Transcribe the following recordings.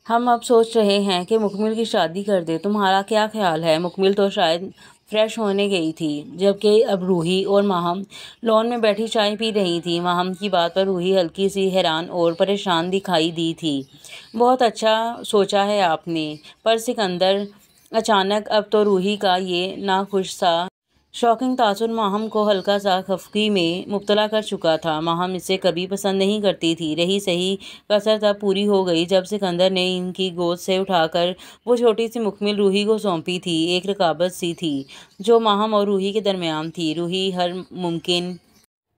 ہم اب سوچ رہے ہیں کہ مکمل کی شادی کر دیں، تمہارا کیا خیال ہے؟ مکمل تو شاید فریش ہونے گئی تھی، جبکہ اب روحی اور ماہم لان میں بیٹھی چائے پی رہی تھی۔ ماہم کی بات پر روحی ہلکی سی حیران اور پریشان دکھائی دی تھی۔ بہت اچھا سوچا ہے آپ نے، پر سکندر اچانک اب تو روحی کا یہ ناخوش سا شاکنگ تاثر ماہم کو ہلکا سا خفگی میں مبتلا کر چکا تھا۔ ماہم اسے کبھی پسند نہیں کرتی تھی۔ رہی صحیح کثر تب پوری ہو گئی جب سکندر نے ان کی گود سے اٹھا کر وہ چھوٹی سی مکمل روحی کو سونپی تھی۔ ایک رکاوٹ سی تھی جو ماہم اور روحی کے درمیان تھی۔ روحی ہر ممکن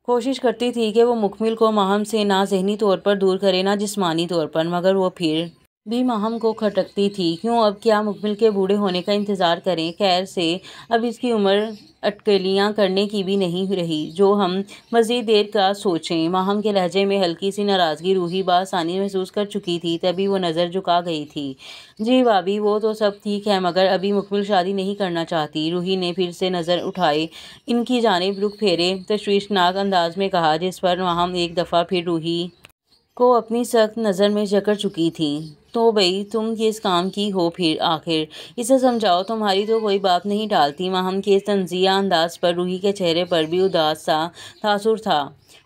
کوشش کرتی تھی کہ وہ مکمل کو ماہم سے نہ ذہنی طور پر دور کرے نہ جسمانی طور پر، مگر وہ پھر بھی ماہم کو کھٹکتی تھی۔ کیوں اب کیا مکمل کے بوڑھے ہونے کا انتظار کریں؟ خیر سے اب اس کی عمر اٹکلیاں کرنے کی بھی نہیں رہی جو ہم مزید دیر کا سوچیں۔ ماہم کے لہجے میں ہلکی سی ناراضگی روحی بآسانی محسوس کر چکی تھی، تبھی وہ نظر جھکا گئی تھی۔ جی بھابھی، وہ تو سب ٹھیک ہے، مگر ابھی مکمل شادی نہیں کرنا چاہتی۔ روحی نے پھر سے نظر اٹھائے ان کی جانب رخ پھیرے تشویشناک انداز میں کہا، جس پر ماہم ایک دفعہ پھر روحی کو اپنی سخت نظر میں جکڑ چکی تھی۔ تو بھئی تم کس کام کی ہو پھر آخر؟ اسے سمجھاؤ، تمہاری تو کوئی بات نہیں ٹالتی۔ ماہم کے اس طنزیہ انداز پر روحی کے چہرے پر بھی اداس سا تاثر تھا،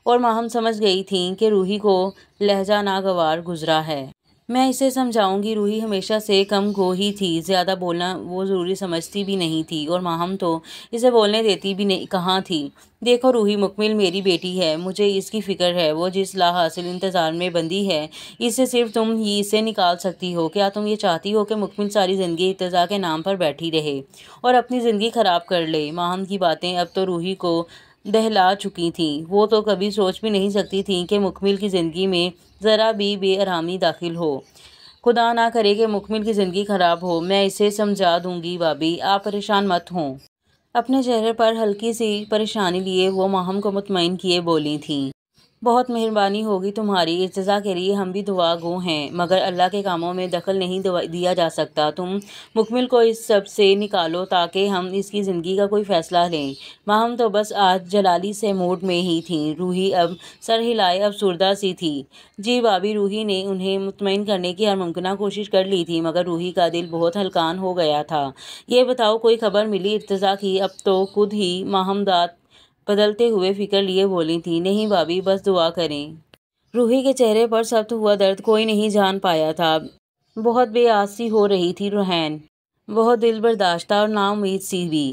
اور ماہم سمجھ گئی تھی کہ روحی کو لہجہ ناگوار گزرا ہے۔ میں اسے سمجھاؤں گی۔ روحی ہمیشہ سے کم گو ہی تھی، زیادہ بولنا وہ ضروری سمجھتی بھی نہیں تھی، اور ماہم تو اسے بولنے دیتی بھی کہاں تھی۔ دیکھو روحی، مکمل میری بیٹی ہے، مجھے اس کی فکر ہے۔ وہ جس لا حاصل انتظار میں بندھی ہے، اس سے صرف تم ہی اسے نکال سکتی ہو۔ کیا تم یہ چاہتی ہو کہ مکمل ساری زندگی ارتضیٰ کے نام پر بیٹھی رہے اور اپنی زندگی خراب کر لے؟ ماہم کی باتیں اب تو روحی کو دہلا چکی تھیں۔ وہ تو کبھی سوچ بھی نہیں سکتی تھی کہ مکمل کی زندگی میں ذرا بھی بے آرامی داخل ہو۔ خدا نہ کرے کہ مکمل کی زندگی خراب ہو۔ میں اسے سمجھا دوں گی بھابھی، آپ پریشان مت ہوں۔ اپنے چہرے پر ہلکی سی پریشانی لیے وہ ماہم کو مطمئن کیے بولی تھیں، بہت مہربانی ہوگی تمہاری۔ ارتضیٰ کے لیے ہم بھی دعا گو ہیں، مگر اللہ کے کاموں میں دخل نہیں دیا جا سکتا۔ تم مکمل کو اس سب سے نکالو تاکہ ہم اس کی زندگی کا کوئی فیصلہ لیں۔ ماہم تو بس آج جلالی سے موڈ میں ہی تھیں۔ روحی اب سر ہلائے افسردہ سی تھی۔ جی بھابھی، روحی نے انہیں مطمئن کرنے کی ہر ممکنہ کوشش کر لی تھی، مگر روحی کا دل بہت ہلکان ہو گیا تھا۔ یہ بتاؤ، کوئی خبر ملی ارتضیٰ کی؟ اب تو خود ہی ماہم دانت بدلتے ہوئے فکر لیے بولی تھی۔ نہیں بھابھی، بس دعا کریں۔ روحی کے چہرے پر ثبت ہوا درد کوئی نہیں جان پایا تھا۔ بہت بے آس سی ہو رہی تھی روحین، بہت دل برداشتہ اور نا امید سی بھی۔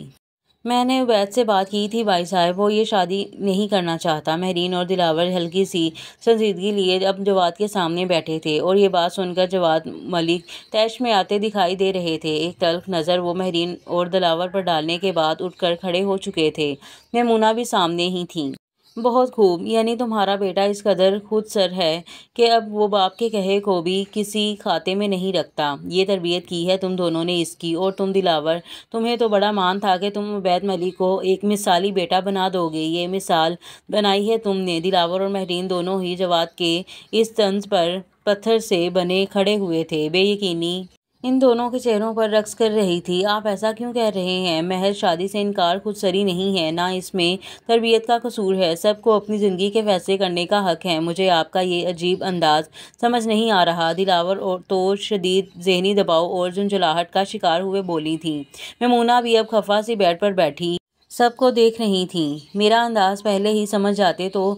میں نے عبید سے بات کی تھی بھائی صاحب، وہ یہ شادی نہیں کرنا چاہتا۔ مہرین اور دلاور ہلکی سی سنجیدگی لیے اب جواد کے سامنے بیٹھے تھے، اور یہ بات سن کر جواد ملک طیش میں آتے دکھائی دے رہے تھے۔ ایک تلخ نظر وہ مہرین اور دلاور پر ڈالنے کے بعد اٹھ کر کھڑے ہو چکے تھے۔ میمونہ بھی سامنے ہی تھیں۔ بہت خوب، یعنی تمہارا بیٹا اس قدر خود سر ہے کہ اب وہ باپ کے کہے کو بھی کسی کھاتے میں نہیں رکھتا۔ یہ تربیت کی ہے تم دونوں نے اس کی، اور تم دلاور، تمہیں تو بڑا مان تھا کہ تم عبید ملک کو ایک مثالی بیٹا بنا دو گے۔ یہ مثال بنائی ہے تم نے۔ دلاور اور مہرین دونوں ہی جواد کے اس طنز پر پتھر سے بنے کھڑے ہوئے تھے۔ بے یقینی ان دونوں کے چہروں پر رقص کر رہی تھی۔ آپ ایسا کیوں کہہ رہے ہیں؟ محض شادی سے انکار خود سری نہیں ہے، نہ اس میں تربیت کا قصور ہے۔ سب کو اپنی زندگی کے فیصلے کرنے کا حق ہے۔ مجھے آپ کا یہ عجیب انداز سمجھ نہیں آ رہا۔ دلاور تو شدید ذہنی دباؤ اور جھنجھلاہٹ کا شکار ہوئے بولی تھی۔ میمونہ بھی اب خفا سی بیڈ پر بیٹھی سب کو دیکھ رہی تھیں۔ میرا انداز پہلے ہی سمجھ جاتے تو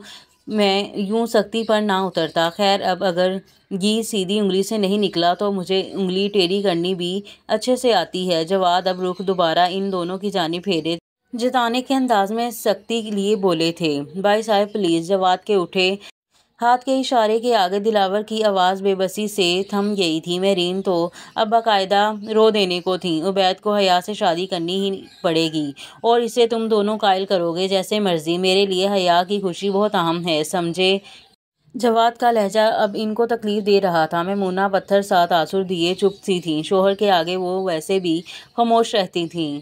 میں یوں سختی پر نہ اترتا۔ خیر، اب اگر گھی سیدھی انگلی سے نہیں نکلا تو مجھے انگلی ٹیڑھی کرنی بھی اچھے سے آتی ہے۔ جواد اب رخ دوبارہ ان دونوں کی جانب پھیرے جتانے کے انداز میں سختی لیے بولے تھے، بھائی صاحب پلیز۔ جواد کے اٹھے ہاتھ کے اشارے کے آگے دلاور کی آواز بے بسی سے تھم گئی تھی۔ مہرین تو اب باقاعدہ رو دینے کو تھیں۔ عبید کو حیا سے شادی کرنی ہی پڑے گی، اور اسے تم دونوں قائل کرو گے جیسے مرضی۔ میرے لیے حیا کی خوشی بہت اہم ہے، سمجھے؟ جواد کا لہجہ اب ان کو تکلیف دے رہا تھا۔ میمونہ پتھر سا تاثر دیے چپ سی تھیں۔ شوہر کے آگے وہ ویسے بھی خاموش رہتی تھیں۔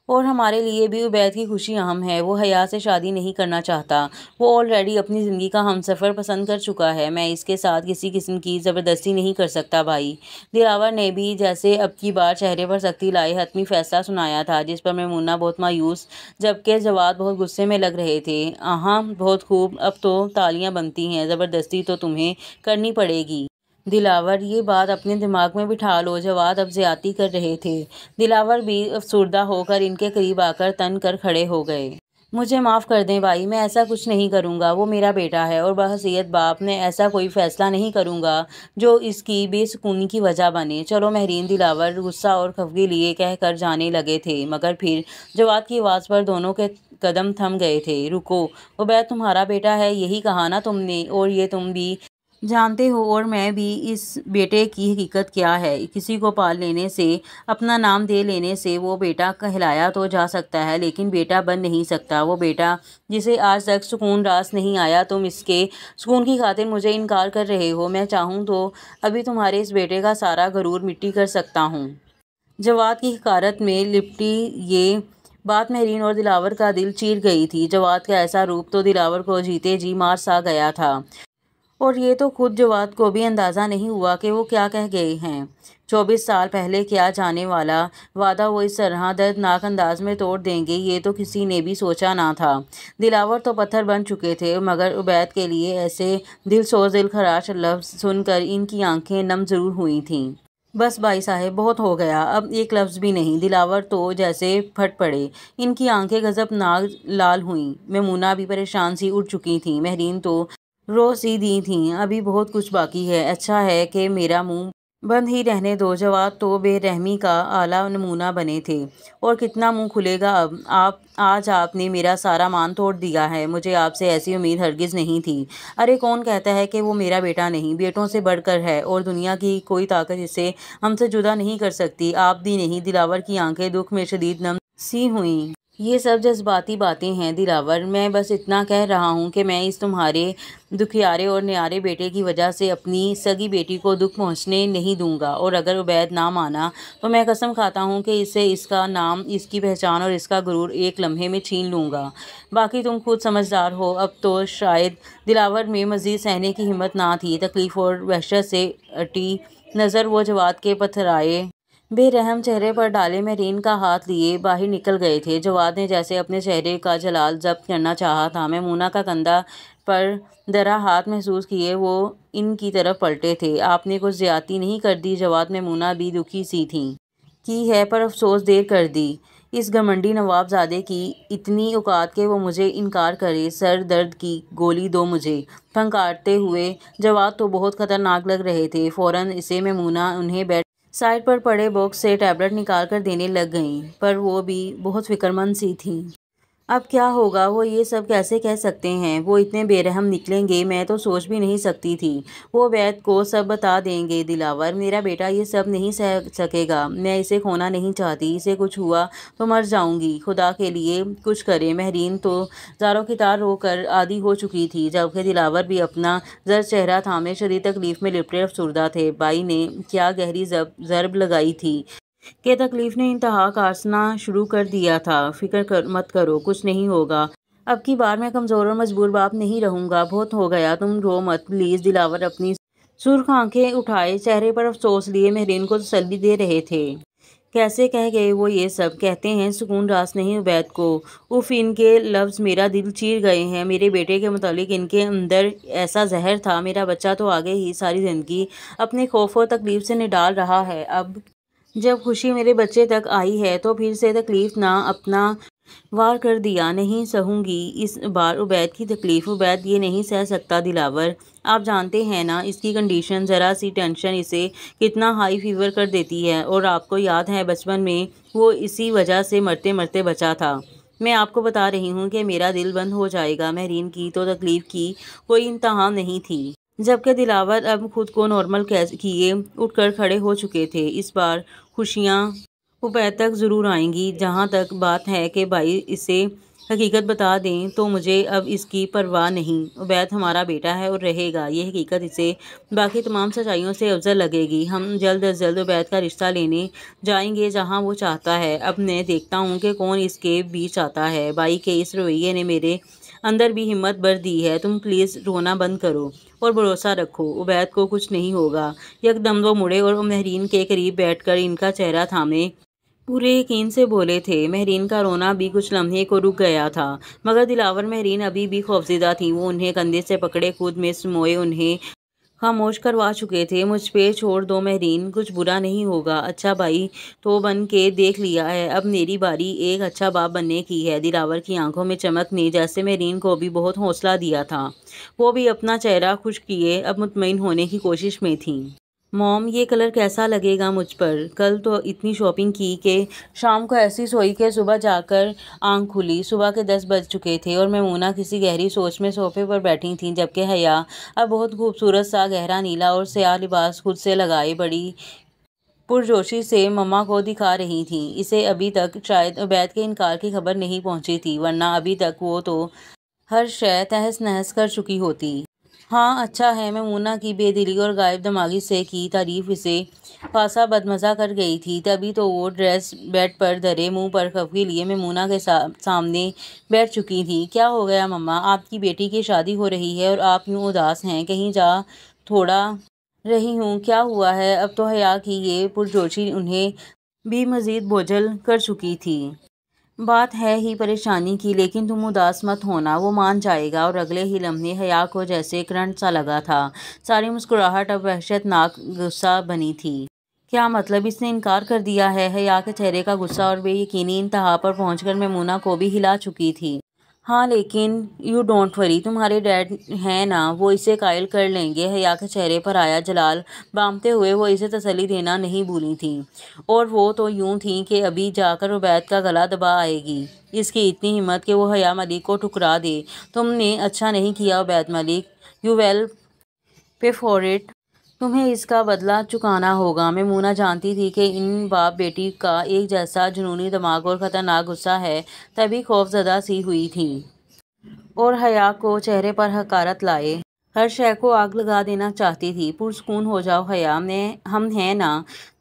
اور ہمارے لیے بھی عبید کی خوشی اہم ہے۔ وہ حیا سے شادی نہیں کرنا چاہتا۔ وہ آلریڈی اپنی زندگی کا ہمسفر پسند کر چکا ہے۔ میں اس کے ساتھ کسی قسم کی زبردستی نہیں کر سکتا بھائی۔ دلاور نے بھی جیسے اب کی بار چہرے پر سختی لائے حتمی فیصلہ سنایا تھا، جس پر میمونہ بہت مایوس جبکہ جواد بہت غصے میں لگ رہے تھے۔ بہت خوب، اب تو تالیاں بنتی ہیں، زبردستی تو تمہیں کرنی پڑے گی۔ دلاور یہ بات اپنے دماغ میں بٹھا لو، جواد اب زیادتی کر رہے تھے۔ دلاور بھی افسردہ ہو کر ان کے قریب آ کر تن کر کھڑے ہو گئے۔ مجھے معاف کر دیں بھائی، میں ایسا کچھ نہیں کروں گا، وہ میرا بیٹا ہے اور بحیثیت باپ میں ایسا کوئی فیصلہ نہیں کروں گا جو اس کی بے سکونی کی وجہ بنے۔ چلو مہرین، دلاور غصہ اور خفگی لیے کہہ کر جانے لگے تھے، مگر پھر جواد کی آواز پر دونوں کے قدم تھم گئے تھے۔ رکو، عبید تمہارا بیٹا ہے، یہی کہا نا تم نے، اور یہ تم بھی جانتے ہو اور میں بھی اس بیٹے کی حقیقت کیا ہے۔ کسی کو پال لینے سے، اپنا نام دے لینے سے وہ بیٹا کہلایا تو جا سکتا ہے، لیکن بیٹا بن نہیں سکتا۔ وہ بیٹا جسے آج تک سکون راس نہیں آیا، تم اس کے سکون کی خاطر مجھے انکار کر رہے ہو۔ میں چاہوں تو ابھی تمہارے اس بیٹے کا سارا غرور مٹی کر سکتا ہوں۔ جواد کی حقارت میں لپٹی یہ بات مہرین اور دلاور کا دل چیر گئی تھی۔ جواد کا ایسا روپ تو دلاور کو جیتے جی مار سا گیا تھا، اور یہ تو خود جواد کو بھی اندازہ نہیں ہوا کہ وہ کیا کہہ گئے ہیں۔ 24 سال پہلے کیا جانے والا وعدہ وہ اس طرح دردناک انداز میں توڑ دیں گے، یہ تو کسی نے بھی سوچا نہ تھا۔ دلاور تو پتھر بن چکے تھے، مگر عبید کے لیے ایسے دل سوز دل خراش لفظ سن کر ان کی آنکھیں نم ضرور ہوئی تھیں۔ بس بھائی صاحب، بہت ہو گیا، اب ایک لفظ بھی نہیں۔ دلاور تو جیسے پھٹ پڑے، ان کی آنکھیں غضبناک لال ہوئیں۔ میمونہ بھی پریشان سی اٹھ چکی تھیں، مہرین تو رو سی دی تھیں۔ ابھی بہت کچھ باقی ہے، اچھا ہے کہ میرا منہ بند ہی رہنے دو۔ جواد تو بے رحمی کا اعلیٰ نمونہ بنے تھے، اور کتنا منہ کھلے گا اب؟ آج آپ نے میرا سارا مان توڑ دیا ہے، مجھے آپ سے ایسی امید ہرگز نہیں تھی۔ ارے کون کہتا ہے کہ وہ میرا بیٹا نہیں، بیٹوں سے بڑھ کر ہے، اور دنیا کی کوئی طاقت اسے ہم سے جدا نہیں کر سکتی۔ آپ بھی نہیں۔ دلاور کی آنکھیں دکھ میں شدید نم سی ہوئیں۔ یہ سب جذباتی باتیں ہیں دلاور، میں بس اتنا کہہ رہا ہوں کہ میں اس تمہارے دکھیارے اور نیارے بیٹے کی وجہ سے اپنی سگی بیٹی کو دکھ پہنچنے نہیں دوں گا، اور اگر عبید نہ مانا تو میں قسم کھاتا ہوں کہ اسے اس کا نام، اس کی پہچان اور اس کا غرور ایک لمحے میں چھین لوں گا۔ باقی تم خود سمجھدار ہو۔ اب تو شاید دلاور میں مزید سہنے کی ہمت نہ تھی۔ تکلیف اور وحشت سے اٹی نظر وہ جواد کے پتھرائے بے رحم چہرے پر ڈالے مہرین کا ہاتھ لیے باہر نکل گئے تھے۔ جواد نے جیسے اپنے چہرے کا جلال ضبط کرنا چاہا تھا، میمونہ کا کندھا پر درا ہاتھ محسوس کیے وہ ان کی طرف پلٹے تھے۔ آپ نے کچھ زیادتی نہیں کر دی جواد؟ میمونہ بھی دکھی سی تھیں۔ کی ہے، پر افسوس دیر کر دی۔ اس گھمنڈی نواب زادے کی اتنی اوقات کہ وہ مجھے انکار کرے۔ سر درد کی گولی دو مجھے۔ پھنکارتے ہوئے جواد تو بہت خطرناک لگ رہے تھے۔ فوراً اسے میمونہ انہیں بیڈ سائڈ پر پڑے باکس سے ٹیبلٹ نکال کر دینے لگ گئیں، پر وہ بھی بہت فکر مند سی تھیں۔ اب کیا ہوگا؟ وہ یہ سب کیسے کہہ سکتے ہیں؟ وہ اتنے بے رحم نکلیں گے، میں تو سوچ بھی نہیں سکتی تھی۔ وہ عبید کو سب بتا دیں گے۔ دلاور، میرا بیٹا یہ سب نہیں سہ سکے گا، میں اسے کھونا نہیں چاہتی، اسے کچھ ہوا تو مر جاؤں گی، خدا کے لیے کچھ کریں۔ مہرین تو زاروں کی طار رو کر عادی ہو چکی تھی، جبکہ دلاور بھی اپنا زرد چہرہ تھامے شدید تکلیف میں لپٹے افسردہ تھے۔ بائی نے کیا گہری ضرب لگائی تھی کہ تکلیف نے انتہا کاسنا شروع کر دیا تھا۔ فکر مت کرو، کچھ نہیں ہوگا، اب کی بار میں کمزور اور مجبور باپ نہیں رہوں گا۔ بہت ہو گیا، تم رو مت پلیز۔ دلاور اپنی سرخ آنکھیں اٹھائے چہرے پر افسوس لیے مہرین کو تسلی دے رہے تھے۔ کیسے کہہ گئے وہ یہ سب؟ کہتے ہیں سکون راس نہیں عبید کو۔ اف، ان کے لفظ میرا دل چیر گئے ہیں۔ میرے بیٹے کے متعلق ان کے اندر ایسا زہر تھا، میرا بچہ تو آگے ہی ساری زندگی اپنے خوف اور تکلیف سے نڈال رہا ہے۔ اب جب خوشی میرے بچے تک آئی ہے تو پھر سے تکلیف نہ اپنا وار کر دیا۔ نہیں سہوں گی اس بار عبید کی تکلیف، عبید یہ نہیں سہ سکتا۔ دلاور، آپ جانتے ہیں نا اس کی کنڈیشن، ذرا سی ٹینشن اسے کتنا ہائی فیور کر دیتی ہے، اور آپ کو یاد ہے بچپن میں وہ اسی وجہ سے مرتے مرتے بچا تھا۔ میں آپ کو بتا رہی ہوں کہ میرا دل بند ہو جائے گا۔ مہرین کی تو تکلیف کی کوئی انتہا نہیں تھی، جبکہ دلاور اب خود کو نارمل کیے اٹھ کر کھڑے ہو چکے تھے۔ اس بار خوشیاں عبید تک ضرور آئیں گی۔ جہاں تک بات ہے کہ بھائی اسے حقیقت بتا دیں تو مجھے اب اس کی پرواہ نہیں۔ عبید ہمارا بیٹا ہے اور رہے گا، یہ حقیقت اسے باقی تمام سچائیوں سے افضل لگے گی۔ ہم جلد از جلد عبید کا رشتہ لینے جائیں گے جہاں وہ چاہتا ہے۔ اب میں دیکھتا ہوں کہ کون اس کے بیچ آتا ہے۔ بائی کے اس رویے نے میرے اندر بھی ہمت بھر دی ہے۔ تم پلیز رونا بند کرو اور بھروسہ رکھو، عبید کو کچھ نہیں ہوگا۔ یکدم وہ مڑے اور مہرین کے قریب بیٹھ کر ان کا چہرہ تھامے پورے یقین سے بولے تھے۔ مہرین کا رونا بھی کچھ لمحے کو رک گیا تھا، مگر دلاور مہرین ابھی بھی خوفزدہ تھی۔ وہ انہیں کندھے سے پکڑے خود میں سموئے انہیں خاموش کروا چکے تھے۔ مجھ پہ چھوڑ دو مہرین، کچھ برا نہیں ہوگا۔ اچھا بھائی تو بن کے دیکھ لیا ہے، اب میری باری ایک اچھا باپ بننے کی ہے۔ دلاور کی آنکھوں میں چمک نے جیسے مہرین کو بھی بہت حوصلہ دیا تھا۔ وہ بھی اپنا چہرہ خشک کیے اب مطمئن ہونے کی کوشش میں تھیں۔ موم، یہ کلر کیسا لگے گا مجھ پر؟ کل تو اتنی شاپنگ کی کہ شام کو ایسی سوئی کہ صبح جا کر آنکھ کھلی۔ صبح کے 10 بج چکے تھے اور میمونہ کسی گہری سوچ میں صوفے پر بیٹھی تھیں، جبکہ حیا اب بہت خوبصورت سا گہرا نیلا اور سیاہ لباس خود سے لگائے بڑی پرجوشی سے مما کو دکھا رہی تھیں۔ اسے ابھی تک شاید عبید کے انکار کی خبر نہیں پہنچی تھی، ورنہ ابھی تک وہ تو ہر شے تہس نہس کر چکی ہوتی۔ ہاں اچھا ہے۔ میمونہ کی بے دلی اور غائب دماغی سے کی تعریف اسے خاصا بدمزہ کر گئی تھی۔ تبھی تو وہ ڈریس بیڈ پر دھرے منہ پر خفگی لیے میمونہ کے سامنے بیٹھ چکی تھی۔ کیا ہو گیا مما؟ آپ کی بیٹی کی شادی ہو رہی ہے اور آپ یوں اداس ہیں؟ کہیں جا تھوڑا رہی ہوں؟ کیا ہوا ہے؟ اب تو حیا کی یہ پرجوشی انہیں بھی مزید بوجھل کر چکی تھی۔ بات ہے ہی پریشانی کی، لیکن تم اداس مت ہونا، وہ مان جائے گا۔ اور اگلے ہی لمحے حیا کو جیسے کرنٹ سا لگا تھا۔ ساری مسکراہٹ اب وحشت ناک غصہ بنی تھی۔ کیا مطلب؟ اس نے انکار کر دیا ہے؟ حیا کے چہرے کا غصہ اور بے یقینی انتہا پر پہنچ کر میمونہ کو بھی ہلا چکی تھی۔ ہاں لیکن یو ڈونٹ وری، تمہارے ڈیڈ ہیں نا، وہ اسے قائل کر لیں گے۔ حیا کے چہرے پر آیا جلال بامتے ہوئے وہ اسے تسلی دینا نہیں بھولی تھیں، اور وہ تو یوں تھیں کہ ابھی جا کر عبید کا گلا دبا آئے گی۔ اس کی اتنی ہمت کہ وہ حیا ملک کو ٹھکرا دے۔ تم نے اچھا نہیں کیا Ubaid Malik, you will pay for it, تمہیں اس کا بدلہ چکانا ہوگا۔ میمونہ جانتی تھی کہ ان باپ بیٹی کا ایک جیسا جنونی دماغ اور خطرناک غصہ ہے، تبھی خوف زدہ سی ہوئی تھی اور حیا کو چہرے پر حقارت لائے ہر شے کو آگ لگا دینا چاہتی تھی۔ پرسکون ہو جاؤ حیا، ہم ہیں نا،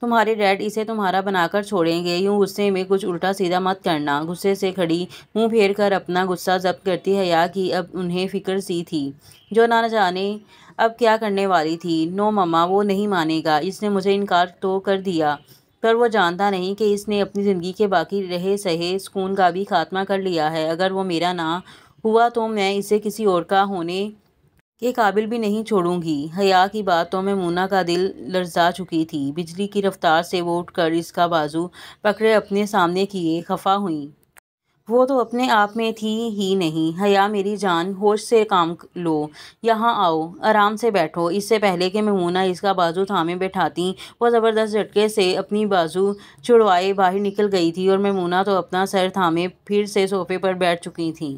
تمہارے ڈیڈ اسے تمہارا بنا کر چھوڑیں گے۔ یوں غصے میں کچھ الٹا سیدھا مت کرنا۔ غصے سے کھڑی، منہ پھیر کر اپنا غصہ ضبط کرتی حیا کی اب انہیں فکر سی تھی، جو نہ جانے اب کیا کرنے والی تھی۔ نو مما، وہ نہیں مانے گا، اس نے مجھے انکار تو کر دیا، پر وہ جانتا نہیں کہ اس نے اپنی زندگی کے باقی رہے سہے سکون کا بھی خاتمہ کر لیا ہے۔ اگر وہ میرا نہ ہوا تو میں اسے کسی اور کا ہونے کے قابل بھی نہیں چھوڑوں گی۔ حیا کی بات تو میمونہ کا دل لرزا چکی تھی۔ بجلی کی رفتار سے وہ اٹھ کر اس کا بازو پکڑے اپنے سامنے کیے خفا ہوئیں۔ وہ تو اپنے آپ میں تھی ہی نہیں۔ حیا میری جان، ہوش سے کام لو، یہاں آؤ، آرام سے بیٹھو۔ اس سے پہلے کہ میمونہ اس کا بازو تھامے بیٹھاتی، وہ زبردست جھٹکے سے اپنی بازو چھڑوائے باہر نکل گئی تھی، اور میمونہ تو اپنا سر تھامے پھر سے صوفے پر بیٹھ چکی تھیں۔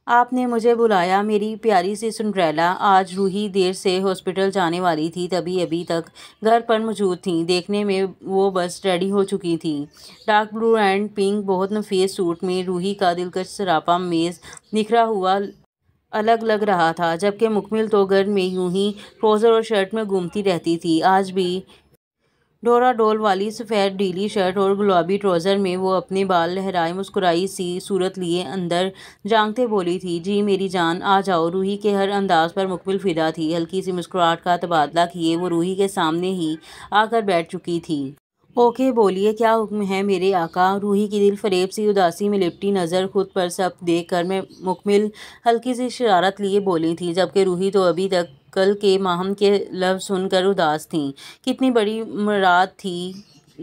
آپ نے مجھے بلایا میری پیاری سی سنڈریلا؟ آج روحی دیر سے ہاسپٹل جانے والی تھی، تبھی ابھی تک گھر پر موجود تھیں۔ دیکھنے میں وہ بس ریڈی ہو چکی تھیں۔ ڈارک بلو اینڈ پنک بہت نفیس سوٹ میں روحی کا دلکش سراپا میز نکھرا ہوا الگ لگ رہا تھا، جبکہ مکمل تو گھر میں یوں ہی ٹراؤزر اور شرٹ میں گھومتی رہتی تھی۔ آج بھی ڈورا ڈول والی سفید ڈھیلی شرٹ اور گلابی ٹراؤزر میں وہ اپنے بال لہرائے مسکرائی سی صورت لیے اندر جھانکتے بولی تھی، جی میری جان آ جاؤ۔ روحی کے ہر انداز پر مکمل فدا تھی۔ ہلکی سی مسکراہٹ کا تبادلہ کیے وہ روحی کے سامنے ہی آ کر بیٹھ چکی تھی۔ اوکے بولیے، کیا حکم ہے میرے آقا؟ روحی کی دل فریب سی اداسی میں لپٹی نظر خود پر سبت دیکھ کر میں مکمل ہلکی سی شرارت لیے بولی تھی، جبکہ روحی تو ابھی تک کل کے ماہم کے لفظ سن کر اداس تھیں۔ کتنی بڑی مراد تھی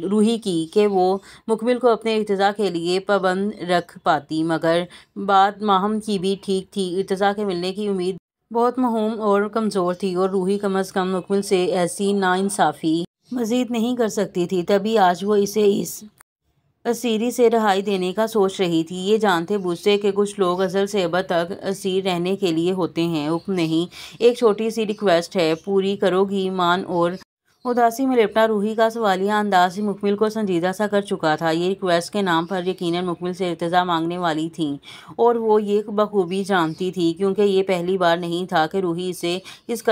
روحی کی کہ وہ مکمل کو اپنے ارتضاء کے لیے پابند رکھ پاتی، مگر بات ماہم کی بھی ٹھیک تھی۔ ارتضاء کے ملنے کی امید بہت موہوم اور کمزور تھی، اور روحی کم از کم مکمل سے ایسی ناانصافی مزید نہیں کر سکتی تھی۔ تبھی آج وہ اسے اس اسیری سے رہائی دینے کا سوچ رہی تھی، یہ جانتے بوجھتے کہ کچھ لوگ ازل سے ابد تک اسیر رہنے کے لیے ہوتے ہیں۔ حکم نہیں، ایک چھوٹی سی ریکویسٹ ہے، پوری کرو گی؟ مان اور اداسی میں لپٹا روحی کا سوالیہ انداز ہی مکمل کو سنجیدہ سا کر چکا تھا۔ یہ ریکویسٹ کے نام پر یقیناً مکمل سے ارتضاء مانگنے والی تھیں، اور وہ یہ بخوبی جانتی تھی، کیونکہ یہ پہلی بار نہیں تھا کہ روحی اسے اس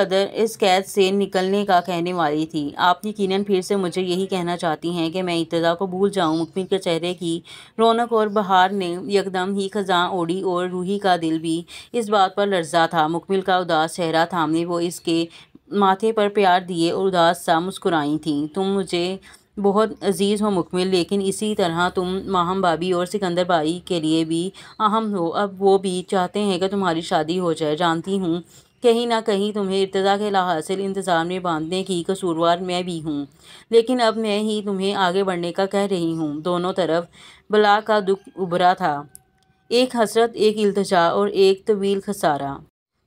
قید سے نکلنے کا کہنے والی تھی۔ آپ یقیناً پھر سے مجھے یہی کہنا چاہتی ہیں کہ میں ارتضاء کو بھول جاؤں؟ مکمل کے چہرے کی رونق اور بہار نے یکدم ہی خزاں اوڑھی، اور روحی کا دل بھی اس بات پر لرزا تھا۔ مکمل کا اداس چہرہ تھامے وہ اس کے ماتھے پر پیار دیے اور اداس سا مسکرائی تھیں۔ تم مجھے بہت عزیز ہو مکمل، لیکن اسی طرح تم ماہم بھابھی اور سکندر بھائی کے لیے بھی اہم ہو۔ اب وہ بھی چاہتے ہیں کہ تمہاری شادی ہو جائے۔ جانتی ہوں کہیں نہ کہیں تمہیں ارتضا کے لاحاصل انتظار میں باندھنے کی قصوروار میں بھی ہوں، لیکن اب میں ہی تمہیں آگے بڑھنے کا کہہ رہی ہوں۔ دونوں طرف بلا کا دکھ ابھرا تھا، ایک حسرت، ایک التجا اور ایک طویل خسارہ۔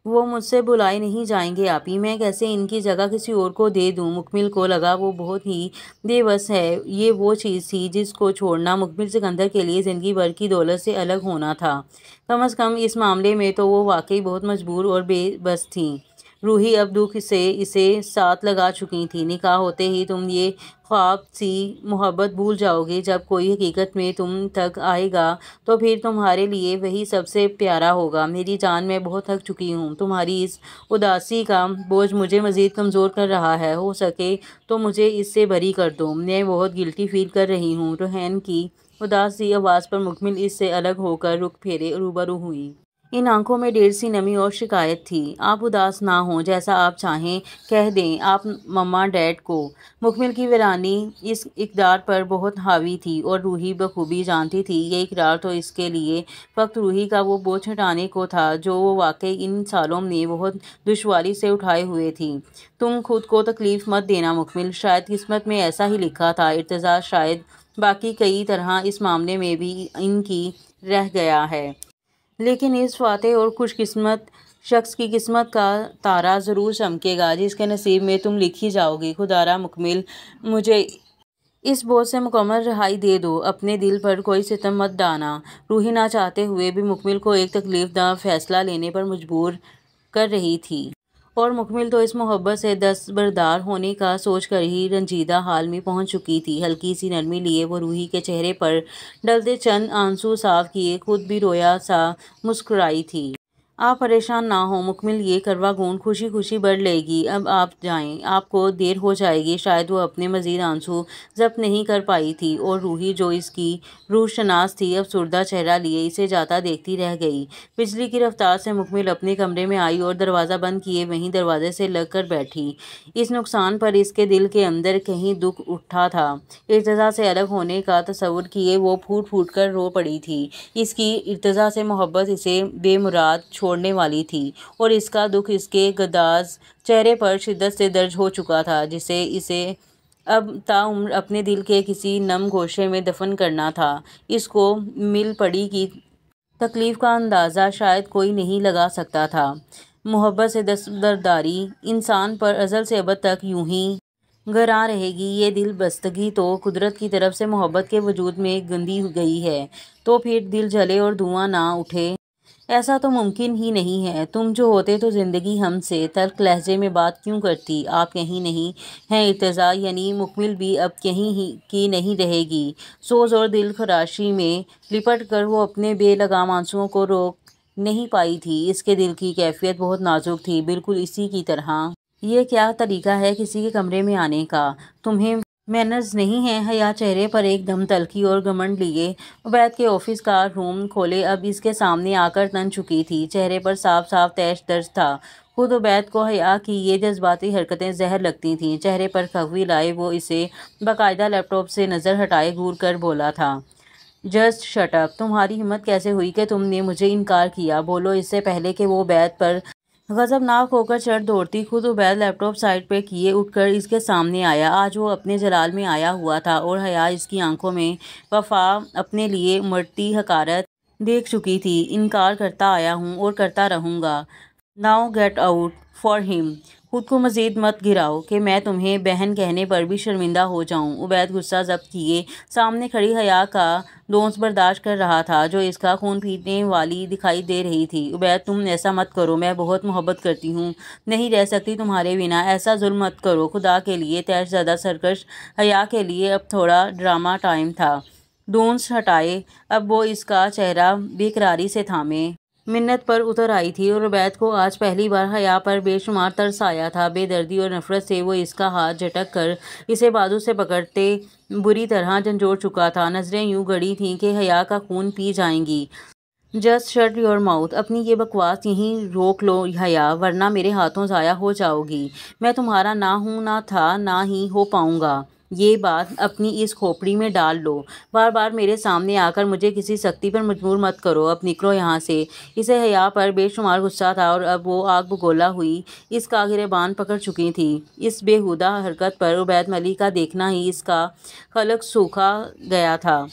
وہ مجھ سے بلائے نہیں جائیں گے آپی، میں کیسے ان کی جگہ کسی اور کو دے دوں؟ مکمل کو لگا وہ بہت ہی بے بس ہے۔ یہ وہ چیز تھی جس کو چھوڑنا مکمل سکندر کے لیے زندگی بھر کی دولت سے الگ ہونا تھا۔ کم از کم اس معاملے میں تو وہ واقعی بہت مجبور اور بے بس تھیں۔ روحی اب دکھ سے اسے ساتھ لگا چکی تھی۔ نکاح ہوتے ہی تم یہ خواب سی محبت بھول جاؤ گے، جب کوئی حقیقت میں تم تک آئے گا تو پھر تمہارے لیے وہی سب سے پیارا ہوگا۔ میری جان، میں بہت تھک چکی ہوں، تمہاری اس اداسی کا بوجھ مجھے مزید کمزور کر رہا ہے، ہو سکے تو مجھے اس سے بری کر دو، میں بہت گلٹی فیل کر رہی ہوں۔ ریحان کی اداس سی آواز پر مکمل اس سے الگ ہو کر رخ پھیرے روبرو ہوئی۔ ان آنکھوں میں ڈھیر سی نمی اور شکایت تھی۔ آپ اداس نہ ہوں، جیسا آپ چاہیں کہہ دیں آپ مما ڈیڈ کو۔ مکمل کی ویرانی اس اقرار پر بہت حاوی تھی اور روحی بخوبی جانتی تھی یہ اقرار تو اس کے لیے فقط روحی کا وہ بوجھ ہٹانے کو تھا جو وہ واقعی ان سالوں میں بہت دشواری سے اٹھائے ہوئے تھی۔ تم خود کو تکلیف مت دینا مکمل، شاید قسمت میں ایسا ہی لکھا تھا۔ ارتضا شاید باقی کئی طرح اس معاملے میں بھی ان کی رہ گیا ہے، لیکن اس فاتح اور خوش قسمت شخص کی قسمت کا تارا ضرور چمکے گا جس کے نصیب میں تم لکھی جاؤ گی۔ خدارا مکمل، مجھے اس بوجھ سے مکمل رہائی دے دو، اپنے دل پر کوئی ستم مت ڈانا۔ روحی نہ چاہتے ہوئے بھی مکمل کو ایک تکلیف دہ فیصلہ لینے پر مجبور کر رہی تھی، اور مکمل تو اس محبت سے دستبردار ہونے کا سوچ کر ہی رنجیدہ حال میں پہنچ چکی تھی۔ ہلکی سی نرمی لیے وہ روحی کے چہرے پر ڈلتے چند آنسو صاف کیے خود بھی رویا سا مسکرائی تھی۔ آپ پریشان نہ ہوں مکمل، یہ کروا گھونٹ خوشی خوشی بڑھ لے گی، اب آپ جائیں، آپ کو دیر ہو جائے گی۔ شاید وہ اپنے مزید آنسو ضبط نہیں کر پائی تھی، اور روحی جو اس کی روح شناس تھی افسردہ چہرہ لیے اسے جاتا دیکھتی رہ گئی۔ بجلی کی رفتار سے مکمل اپنے کمرے میں آئی اور دروازہ بند کیے وہیں دروازے سے لگ کر بیٹھی۔ اس نقصان پر اس کے دل کے اندر کہیں دکھ اٹھا تھا۔ ارتضا سے الگ ہونے کا تصور کیے وہ پھوٹ پھوٹ کر رو پڑی تھی۔ اس کی ارتضا سے محبت اسے بے مراد چھوڑنے والی تھی، اور اس کا دکھ اس کے گداز چہرے پر شدت سے درج ہو چکا تھا جسے اسے اب تاعمر اپنے دل کے کسی نم گوشے میں دفن کرنا تھا۔ اس کو مل پڑی کی تکلیف کا اندازہ شاید کوئی نہیں لگا سکتا تھا۔ محبت سے دستبرداری انسان پر ازل سے ابد تک یوں ہی گراں رہے گی۔ یہ دل بستگی تو قدرت کی طرف سے محبت کے وجود میں گندی گئی ہے، تو پھر دل جلے اور دھواں نہ اٹھے، ایسا تو ممکن ہی نہیں ہے۔ تم جو ہوتے تو زندگی ہم سے تلخ لہجے میں بات کیوں کرتی؟ آپ کہیں نہیں ہیں ارتضا، یعنی مکمل بھی اب کہیں کی نہیں رہے گی۔ سوز اور دل خراشی میں لپٹ کر وہ اپنے بے لگام آنسوؤں کو روک نہیں پائی تھی۔ اس کے دل کی کیفیت بہت نازک تھی، بالکل اسی کی طرح۔ یہ کیا طریقہ ہے کسی کے کمرے میں آنے کا؟ تمہیں مینرز نہیں ہیں؟ حیا چہرے پر ایک دم تلخی اور گھمنڈ لیے عبید کے آفس کا روم کھولے اب اس کے سامنے آ کر تن چکی تھی۔ چہرے پر صاف صاف تیش درج تھا۔ خود عبید کو حیا کی یہ جذباتی حرکتیں زہر لگتی تھیں۔ چہرے پر کھوی لائے وہ اسے باقاعدہ لیپ ٹاپ سے نظر ہٹائے گھور کر بولا تھا، جسٹ شٹ اپ، تمہاری ہمت کیسے ہوئی کہ تم نے مجھے انکار کیا؟ بولو۔ اس سے پہلے کہ وہ عبید پر غضبناک ہو کر چڑھ دوڑتی، خود عبید لیپ ٹاپ سائڈ پہ کیے اٹھ کر اس کے سامنے آیا۔ آج وہ اپنے جلال میں آیا ہوا تھا، اور حیا اس کی آنکھوں میں وفا اپنے لیے امڑتی حقارت دیکھ چکی تھی۔ انکار کرتا آیا ہوں اور کرتا رہوں گا۔ ناؤ گیٹ آؤٹ فار ہم۔ خود کو مزید مت گراؤ کہ میں تمہیں بہن کہنے پر بھی شرمندہ ہو جاؤں۔ عبید غصہ ضبط کیے سامنے کھڑی حیا کا دونس برداشت کر رہا تھا جو اس کا خون پینے والی دکھائی دے رہی تھی۔ عبید، تم ایسا مت کرو، میں بہت محبت کرتی ہوں، نہیں رہ سکتی تمہارے بنا، ایسا ظلم مت کرو خدا کے لیے۔ تیش زدہ سرکش حیا کے لیے اب تھوڑا ڈرامہ ٹائم تھا۔ دونس ہٹائے اب وہ اس کا چہرہ بے قراری سے تھامے منت پر اتر آئی تھی، اور عبید کو آج پہلی بار حیا پر بے شمار ترس آیا تھا۔ بے دردی اور نفرت سے وہ اس کا ہاتھ جھٹک کر اسے بازو سے پکڑتے بری طرح جھنجھوڑ چکا تھا۔ نظریں یوں گڑی تھیں کہ حیا کا خون پی جائیں گی۔ جسٹ شٹ یور ماؤتھ، اپنی یہ بکواس یہیں روک لو حیا، ورنہ میرے ہاتھوں ضائع ہو جاؤ گی۔ میں تمہارا نہ ہوں، نہ تھا، نہ ہی ہو پاؤں گا۔ یہ بات اپنی اس کھوپڑی میں ڈال لو، بار بار میرے سامنے آ کر مجھے کسی سختی پر مجبور مت کرو، اب نکلو یہاں سے۔ اسے حیا پر بے شمار غصہ تھا اور اب وہ آگ بگولا ہوئی اس کا گریبان پکڑ چکی تھی۔ اس بے ہودہ حرکت پر عبید ملک کا دیکھنا ہی اس کا خلق سوکھا گیا تھا۔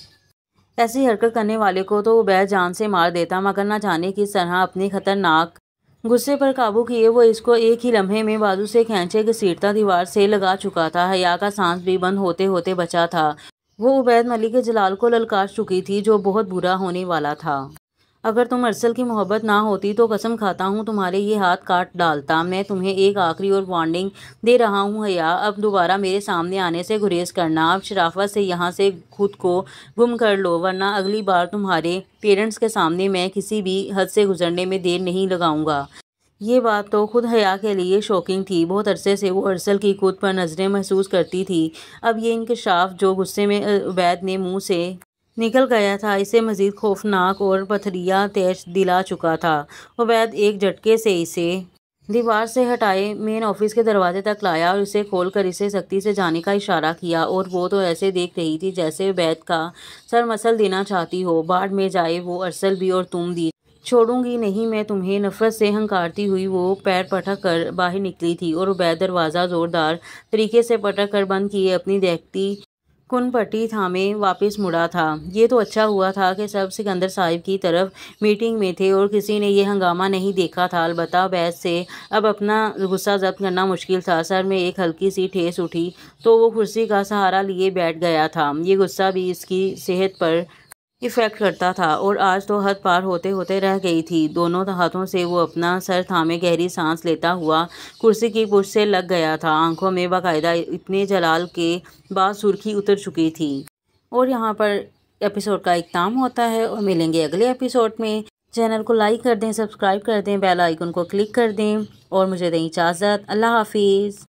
ایسی حرکت کرنے والے کو تو عبید جان سے مار دیتا، مگر نہ جانے کس طرح اپنے خطرناک غصے پر قابو کیے وہ اس کو ایک ہی لمحے میں بازو سے کھینچے گھسیٹتا دیوار سے لگا چکا تھا۔ حیا کا سانس بھی بند ہوتے ہوتے بچا تھا۔ وہ عبید ملک کے جلال کو للکار چکی تھی جو بہت برا ہونے والا تھا۔ اگر تم ارسل کی محبت نہ ہوتی تو قسم کھاتا ہوں تمہارے یہ ہاتھ کاٹ ڈالتا۔ میں تمہیں ایک آخری اور وارننگ دے رہا ہوں حیا، اب دوبارہ میرے سامنے آنے سے گریز کرنا، اب شرافت سے یہاں سے خود کو گم کر لو، ورنہ اگلی بار تمہارے پیرنٹس کے سامنے میں کسی بھی حد سے گزرنے میں دیر نہیں لگاؤں گا۔ یہ بات تو خود حیا کے لیے شاکنگ تھی۔ بہت عرصے سے وہ ارسل کی خود پر نظریں محسوس کرتی تھی۔ اب یہ انکشاف جو غصے میں عبید نے منہ سے نکل گیا تھا اسے مزید خوفناک اور پتھریہ تیش دلا چکا تھا۔ عبید ایک جھٹکے سے اسے دیوار سے ہٹائے مین آفس کے دروازے تک لایا اور اسے کھول کر اسے سختی سے جانے کا اشارہ کیا، اور وہ تو ایسے دیکھ رہی تھی جیسے عبید کا سر مسل دینا چاہتی ہو۔ باڑ میں جائے وہ ارسل بھی اور تم بھی، چھوڑوں گی نہیں میں تمہیں، نفرت سے ہنکارتی ہوئی وہ پیر پٹک کر باہر نکلی تھی، اور عبید دروازہ زوردار طریقے سے پٹک کر بند کیے اپنی دیکھتی کن پٹی تھامے واپس مڑا تھا۔ یہ تو اچھا ہوا تھا کہ سب سکندر صاحب کی طرف میٹنگ میں تھے اور کسی نے یہ ہنگامہ نہیں دیکھا تھا۔ البتہ عبید سے اب اپنا غصہ ضبط کرنا مشکل تھا۔ سر میں ایک ہلکی سی ٹھیس اٹھی تو وہ کرسی کا سہارا لیے بیٹھ گیا تھا۔ یہ غصہ بھی اس کی صحت پر افیکٹ کرتا تھا، اور آج تو حد پار ہوتے ہوتے رہ گئی تھی۔ دونوں ہاتھوں سے وہ اپنا سر تھامے گہری سانس لیتا ہوا کرسی کی پشت سے لگ گیا تھا۔ آنکھوں میں باقاعدہ اتنے جلال کے بعد سرخی اتر چکی تھی۔ اور یہاں پر ایپیسوڈ کا اختتام ہوتا ہے، اور ملیں گے اگلے ایپیسوڈ میں۔ چینل کو لائک کر دیں، سبسکرائب کر دیں، بیل آئیکن کو کلک کر دیں، اور مجھے دیں اجازت۔ اللہ حافظ۔